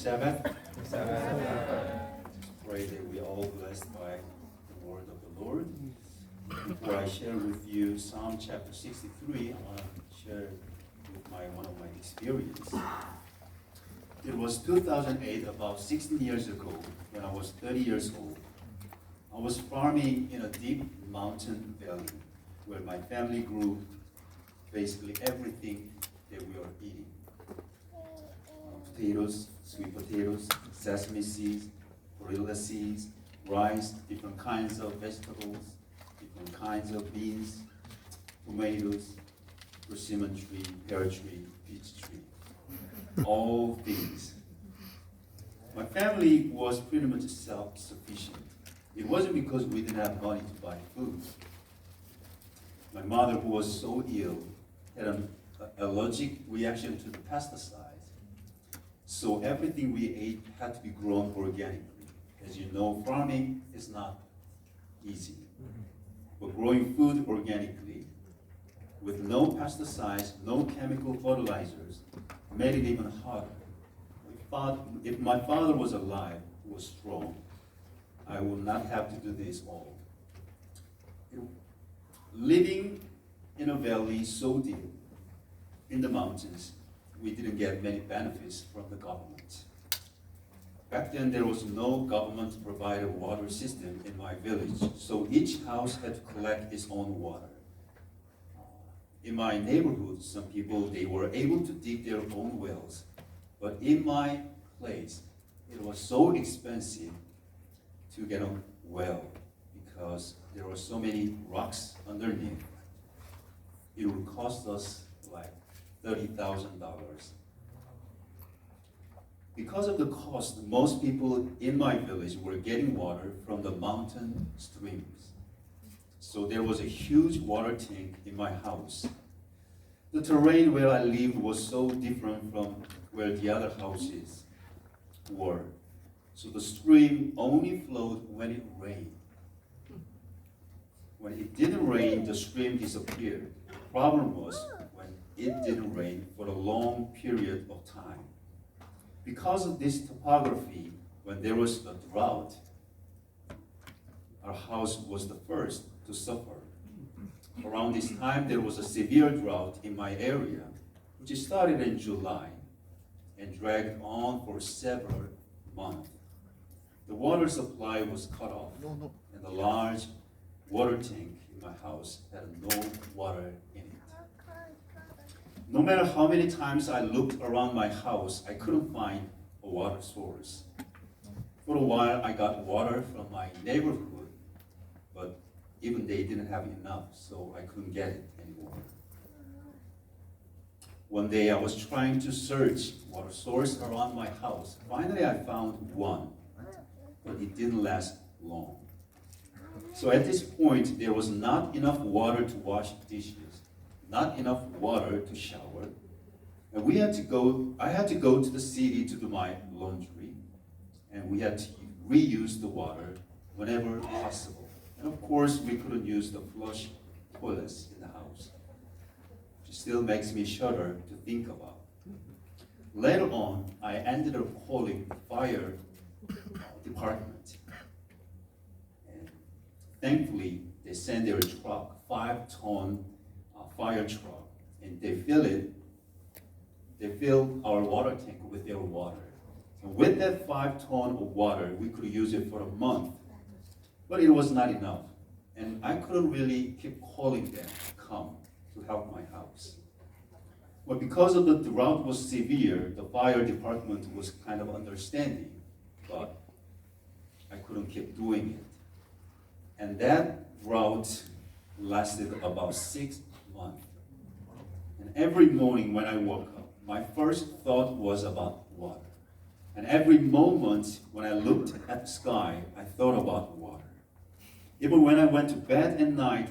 Sabbath. Pray that we are all blessed by the word of the Lord. Before I share with you Psalm chapter 63, I want to share with one of my experience. It was 2008, about 16 years ago, when I was 30 years old. I was farming in a deep mountain valley where my family grew basically everything that we are eating. Potatoes, sweet potatoes, sesame seeds, perilla seeds, rice, different kinds of vegetables, different kinds of beans, tomatoes, persimmon tree, pear tree, peach tree, all things. My family was pretty much self-sufficient. It wasn't because we didn't have money to buy food. My mother, who was so ill, had an allergic reaction to the pesticides. So everything we ate had to be grown organically. As you know, farming is not easy. But growing food organically, with no pesticides, no chemical fertilizers, made it even harder. If my father was alive, who was strong, I would not have to do this all. Living in a valley so deep in the mountains, we didn't get many benefits from the government. Back then, there was no government-provided water system in my village, so each house had to collect its own water. In my neighborhood, some people, they were able to dig their own wells, but in my place, it was so expensive to get a well because there were so many rocks underneath. It would cost us like $30,000. Because of the cost, most people in my village were getting water from the mountain streams. So there was a huge water tank in my house. The terrain where I lived was so different from where the other houses were. So the stream only flowed when it rained. When it didn't rain, the stream disappeared. The problem was when it didn't rain for a long period of time. Because of this topography, when there was a drought, our house was the first to suffer. Around this time, there was a severe drought in my area, which started in July and dragged on for several months. The water supply was cut off, and the large water tank in my house had no water in it. No matter how many times I looked around my house, I couldn't find a water source. For a while, I got water from my neighborhood, but even they didn't have enough, so I couldn't get it anymore. One day, I was trying to search water source around my house. Finally, I found one, but it didn't last long. So at this point, there was not enough water to wash dishes, not enough water to shower, and I had to go to the city to do my laundry, and we had to reuse the water whenever possible. And of course, we couldn't use the flush toilets in the house, which still makes me shudder to think about. Later on, I ended up calling the fire department. And thankfully, they sent their truck, 5-ton fire truck, and they fill our water tank with their water. And with that 5 ton of water, we could use it for a month. But it was not enough. And I couldn't really keep calling them to come to help my house. But because of the drought was severe, the fire department was kind of understanding, but I couldn't keep doing it. And that drought lasted about 6 months. And every morning when I woke up, my first thought was about water. And every moment when I looked at the sky, I thought about water. Even when I went to bed at night,